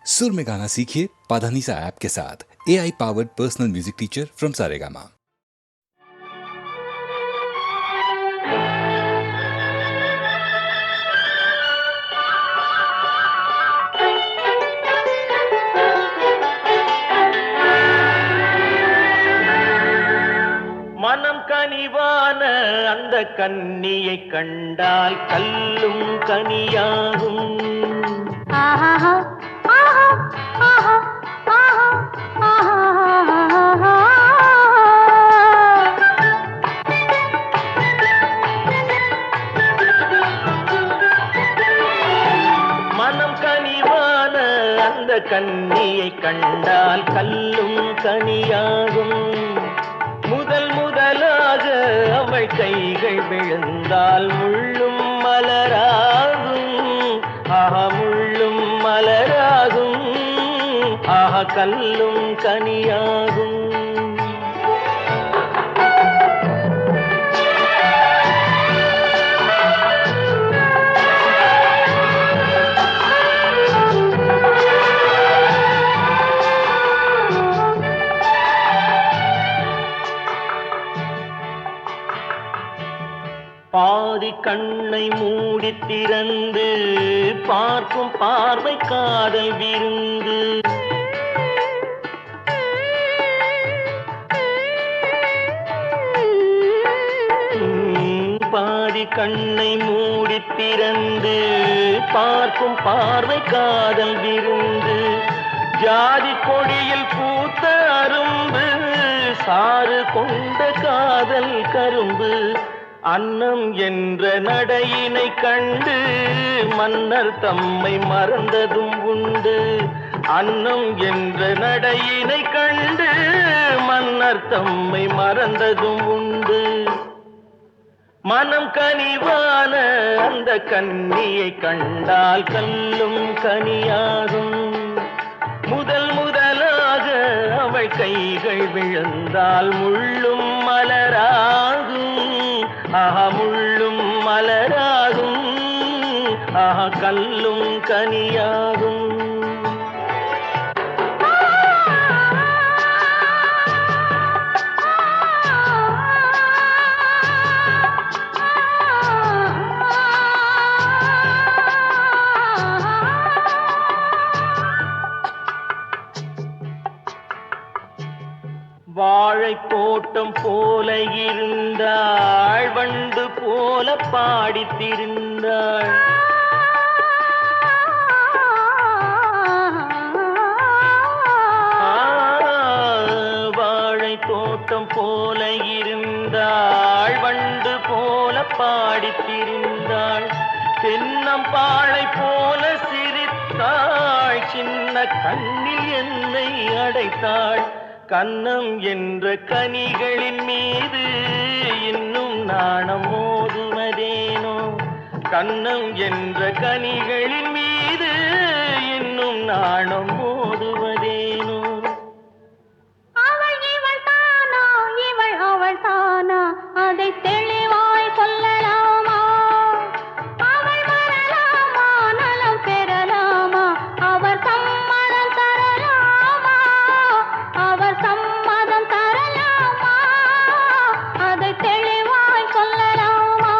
सुर में गाना सीखिए पाधानीसा ऐप के साथ। AI powered personal music teacher from Saregama. மனம் கனிவான அந்த கன்னியை கண்டால் கல்லும் கனியாகும். மனம் கனிவான அந்த கன்னியை கண்டால் கல்லும் கனியாகும். முதல் முதலாக அவள் கைகள் விழுந்தால் முள்ளும் மலராகும். முள்ளும் மலராகும். கல்லும் கனியாகும். பாதி கண்ணை மூடி திறந்து பார்க்கும் பார்வை காதல் விருந்து. பாதி கண்ணை மூடி திறந்து பார்க்கும் பார்வை காதல் விருந்து. ஜாதி கொடியில் பூத்த அரும்பு சாறு கொண்ட காதல் கரும்பு. அன்னம் என்ற நடையினை கண்டு மன்னர் தம்மை மறந்ததும் உண்டு. அன்னம் என்ற நடையினை கண்டு மன்னர் தம்மை மறந்ததும் உண்டு. மனம் கனிவான அந்த கன்னியை கண்டால் கல்லும் கனியாகும். முதல் முதலாக அவள் கைகள் விழுந்தால் முள்ளும் மலராகும். முள்ளும் மலராகும். கல்லும் கனியாகும். வாழை தோட்டம் போல இருந்தாள். வண்டு போல பாடித்திருந்தாள். வாழை தோட்டம் போல இருந்தாள். வண்டு போல பாடித்திருந்தாள். தென்னம்பாளை போல சிரித்தாள். சின்ன கண்ணில் என்னை அடைத்தாள். கன்னம் என்ற கனிகளின் மீது இன்னும் நாணம் மோதுவதேனோ. கன்னம் என்ற கனிகளின் மீது இன்னும் நாணம் மோதுவதேனோ. அவள் இவள் தானா, இவள் அவள் தானா, அதை தெளிவாய் சொல்லலாமா? அவள் வரலாமா, நலம் பெறலாமா? அவர் சம்மதம் தரலாமா? அவர் சம்மதம் தரலாமா? அதை தெளிவாய் சொல்லலாமா?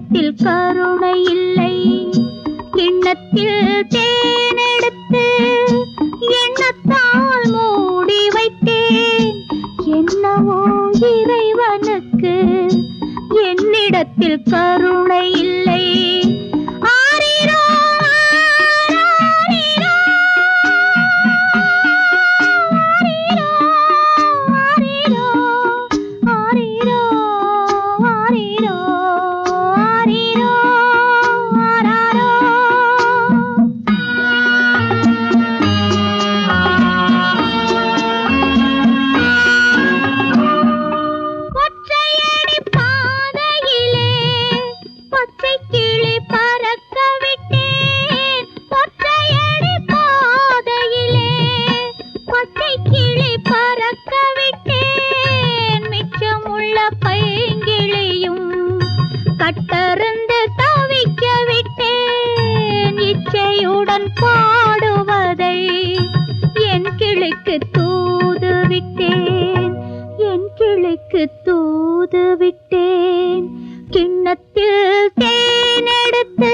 என்னிடத்தில் கருணை இல்லை. கிண்ணத்தில் தேனெடுத்து எண்ணத்தால் மூடி வைத்தேன். என்னவோ இறைவனுக்கு என்னிடத்தில் கருணை இல்லை. ஆரிரோ ஆரிரோ ஆரிரோ ஆரிரோ ஆரிரோ ஆரிரோ ஆராரோ. ஒற்றையடி பாதையிலே பச்சை கிளி பறக்க விட்டேன். ஒற்றையடி பாதையிலே பச்சை கிளி பறக்க விட்டேன். மிச்சமுள்ள பைங்கிளியும் கட்டருந்து தவிக்க விட்டேன். இச்சையுடன் பாடுவதை என் கிளிக்கு தூது விட்டேன். என் கிளிக்கு தூது விட்டேன். கிண்ணத்தில் தேனெடுத்து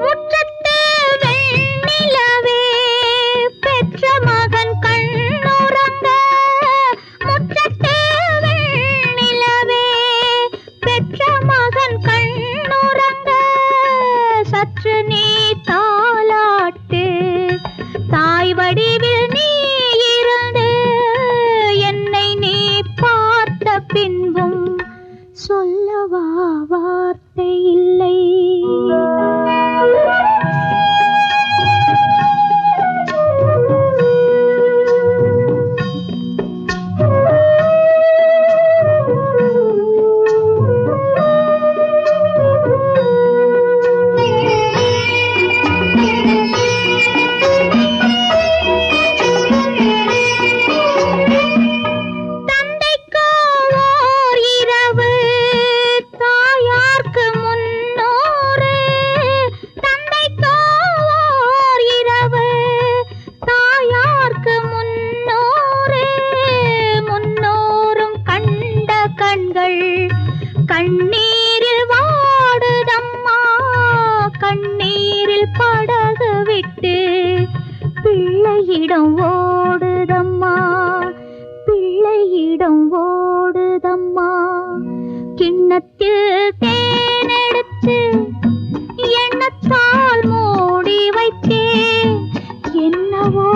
முற்றத்து வெண்ணிலவே பெற்ற மகன் கண்ணுறங்க. முற்றத்து வெண்ணிலவே பெற்ற மகன் கண்ணுறங்க. சற்று நீ தாலாட்டு தாய் வடிவில் நீ இருந்து என்னை நீ பார்த்த பின்பும் சொல்லவா வார்த்தை இல்லை. தந்தைக்கு ஓர் இரவு தாயார்க்கு முன்னூறு. தந்தைக்கு ஓர் இரவு தாயார்க்கு முன்னூறு. முன்னோரும் கண்ட கண்கள் கண்ணீரில் வாடுதம்மா. கண்ணீரில் படகு விட்டு பிள்ளையிடம் ஓடுதம்மா. பிள்ளையிடம் ஓடுதம்மா. கிண்ணத்தில் தேனெடுத்து எண்ணத்தால் மூடி வைத்தேன். என்னவோ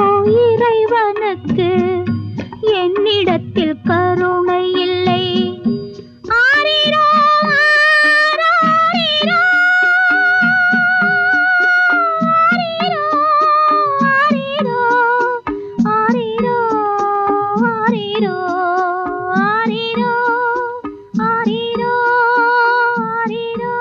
இறைவனுக்கு என்னிடத்தில் கருணை இல்லை. ஆரிரோ ஆராரிரோ ஆரிரோ ஆரிரோ ஆரிரோ ஆரிரோ ஆரிரோ ஆரிரோ.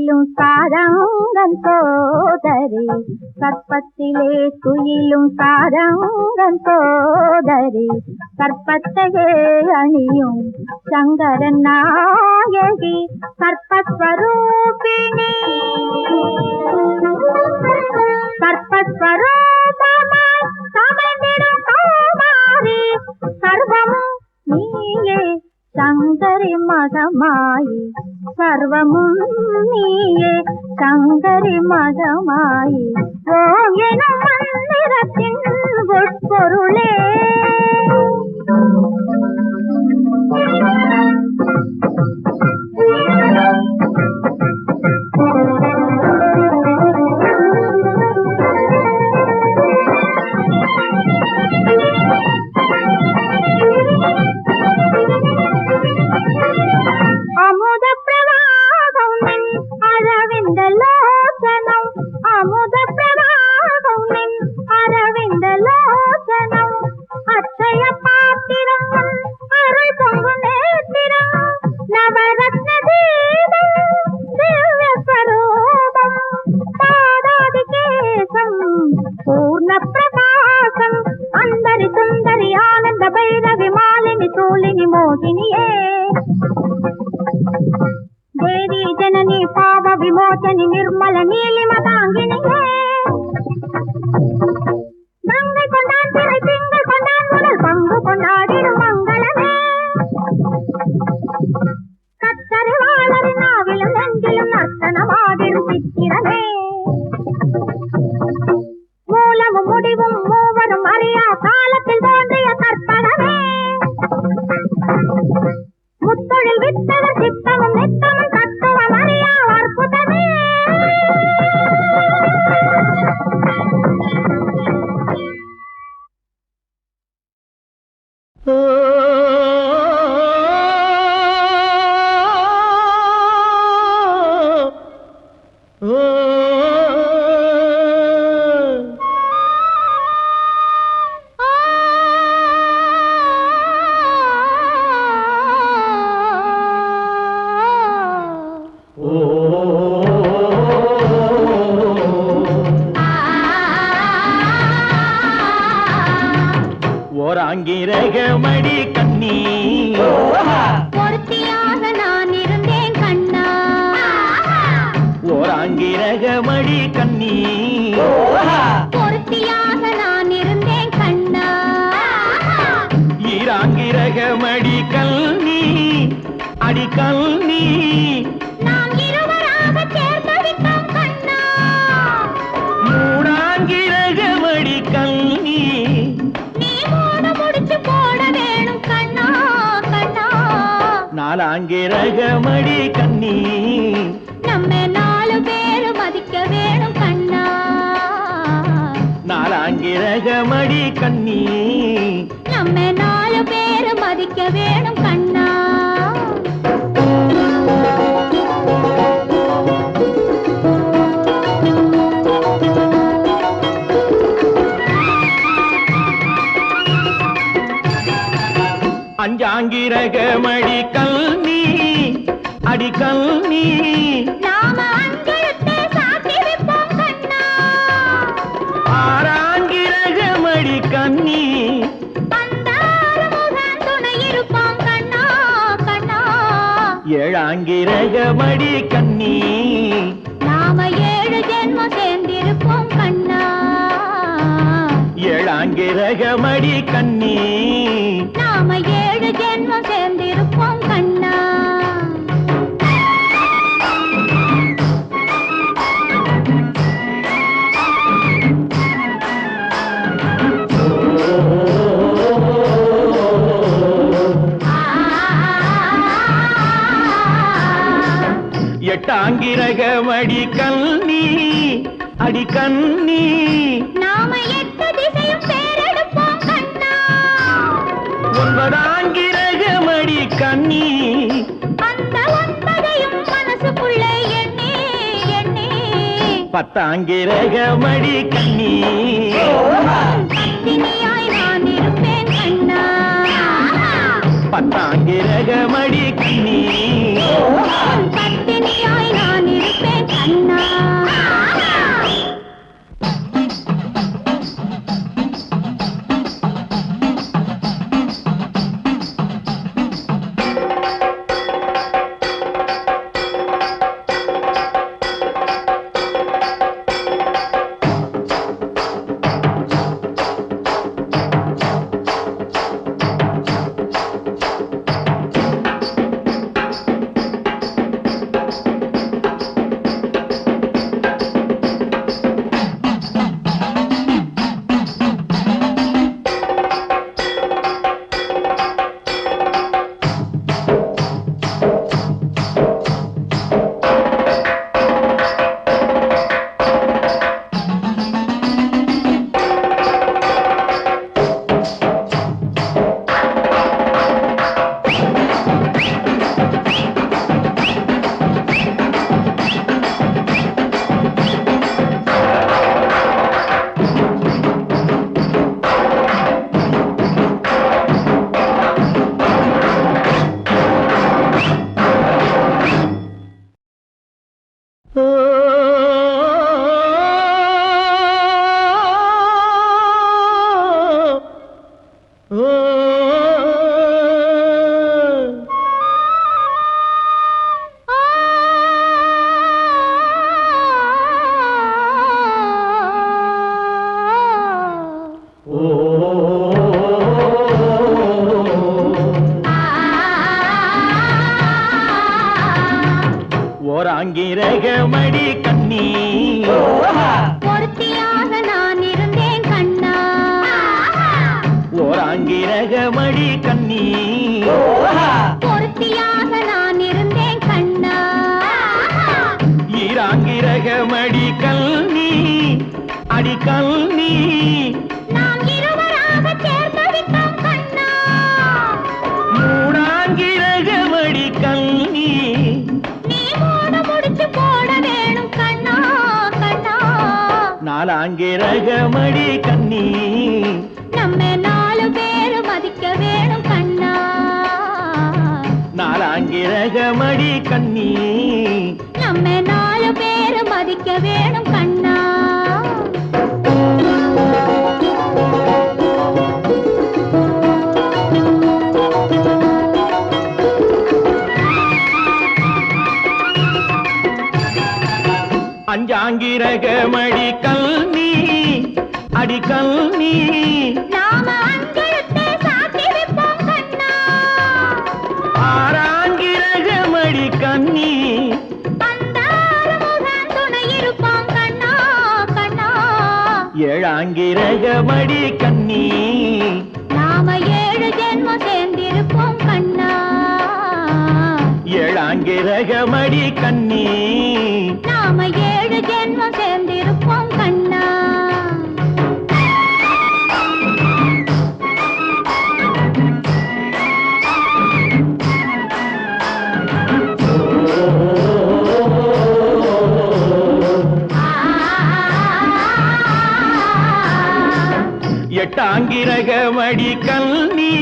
துயிலும் சாரங்கன் சோதரி சர்ப்பத்திலே துயிலும் சாரங்கன் சோதரி சர்ப்பத்தையே அணியும் சங்கரன் நாயகி சர்ப்பஸ்வரூபிணி சர்ப்பஸ்வரூபமாய் சமந்திடும் கௌமாரி சர்வமும் நீயே சங்கரி மகமாயி சர்வமும் நீயே சங்கரி மகமாயி ஓம் எனும் மந்திரத்தின் உட்பொருளே அமுத பிரவாகம் அரவிந்த லோசனம் அமுத பிரவாகம் அரவிந்த லோசனம் அச்சய பாத்திரம் அருள் பொங்கு நேத்திரம் நவரத்ன தீபம் திவ்ய ஸ்வரூபம் பாதாதி கேசம் பூர்ண பிரகாசம் அந்தரி சுந்தரி ஆனந்த பைரவி மாலினி சூலினி மோகினியே தேவி ஜனனி பாவ விமோச்சனி நிர்மல நீலிமதாங்கினியே கங்கை கொண்டான் திரை திங்கள் கொண்டான் முதல் பங்கு கொண்டாடிடும் மங்களமே கத்தரி வாழறி நாவிலும் நெஞ்சிலும் நர்த்தனமாடிடும் சித்திரமே மூலமும் முடிவும் மூவரும் அறியா காலத்தில் தோன்றிய கற்பகமே முத்தொழில் வித்தவர் சித்தமும் நித்தமும் தத்துவம் அறியா அற்புதமே ஓராங்கிரகமடி கண்ணி பொருத்தியாக நான் இருந்தேன் கண்ணா ஓராங்கிரகமடி கண்ணி பொருத்தியாக நான் இருந்தேன் கண்ணா ஈராங்கிரகமடி கல்னி அடி கல்னி நாம் இருவராக சேர்ந்து விட்டோம் கண்ணா மூடாங்கிரகமடி கல்னி நீ மூட முடிச்சு போட வேணும் கண்ணா கண்ணா நாலாங்கிரகமடி கண்ணி நம்ம 4 பேரு மதிக்க வேணும் கண்ணா நாலாங்கிரகமடி கண்ணி நம்ம 4 பேரு மதிக்க வேணும் கண்ணா அஞ்சாங்கிரகமடி கல்னி அடி கல்னி நாம அஞ்செழுத்தே சாத்தி வைப்போம் கண்ணா ஆறாங்கிரகமடி கண்ணி அந்த ஆறுமுகன் துணை இருப்பான் கண்ணா கண்ணா ஏழாங்கிரகமடி கண்ணி நாம 7 ஜென்மம் சேர்ந்திருப்போம் கண்ணா ஏழாங்கிரகமடி கண்ணி நாம 7 ஜென்மம் சேர்ந்திருப்போம் கண்ணா எட்டாங்கிரகமடி கண்ணி அடி கண்ணி நாம 8 திசையும் பேரெடுப்போம் கண்ணா ஒன்பதாங்கிரகமடி கண்ணி அந்த 9ஐயும் மனசுக்குள்ளே எண்ணி எண்ணி பத்தாங்கிரகமடி கண்ணி பத்தினியாய் நான் இருப்பேன் கண்ணா பத்தாங்கிரகமடி கண்ணி பத்தினியாய் நான் இருப்பேன் ஓராங்கிரகமடி கண்ணி பொருத்தியாக நான் இருந்தேன் கண்ணா ஓராங்கிரகமடி கண்ணி பொருத்தியாக நான் இருந்தேன் கண்ணா ஈராங்கிரகமடி கண்ணி அடி கண்ணி நாம் இருவராக சேர்ந்து விட்டோம் கண்ணா மூடாங்கிரகமடி கண்ணி நீ மூட முடிச்சு போட வேணும் கண்ணா கண்ணா நாலாங்கிரகமடி கண்ணி நம்ம 4 பேரு மதிக்க வேணும் கண்ணா நாலாங்கிரகமடி கண்ணி நம்ம 4 பேரு மதிக்க வேணும் கண்ணா அஞ்சாங்கிரகமடி கண்ணி அடி கண்ணி நாம அஞ்செழுத்தே சாத்தி வைப்போம் கண்ணா ஆறாங்கிரகமடி கண்ணி அந்த ஆறுமுகன் துணை இருப்பான் கண்ணா கண்ணா ஏழாங்கிரகமடி கண்ணி நாம 7 ஜென்மம் சேர்ந்திருப்போம் கண்ணா ஏழாங்கிரகமடி கண்ணி நாம 7 ஜென்மம் சேர்ந்திருப்போம் கண்ணா எட்டாங்கிரகமடி கண்ணி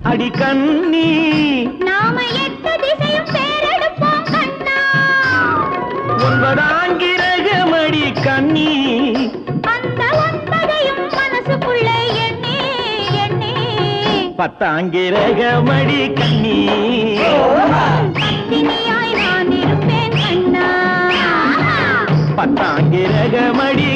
அடி கண்ணி நாம 8 திசையும் பேரெடுப்போம் கண்ணா ஒன்பதாங்கிரகமடி கண்ணி அந்த 9ஐயும் மனசுக்குள்ளே எண்ணி எண்ணி பத்தாங்கிரகமடி கண்ணி பத்தினியாய் நான் இருப்பேன் கண்ணா பத்தாங்கிரகமடி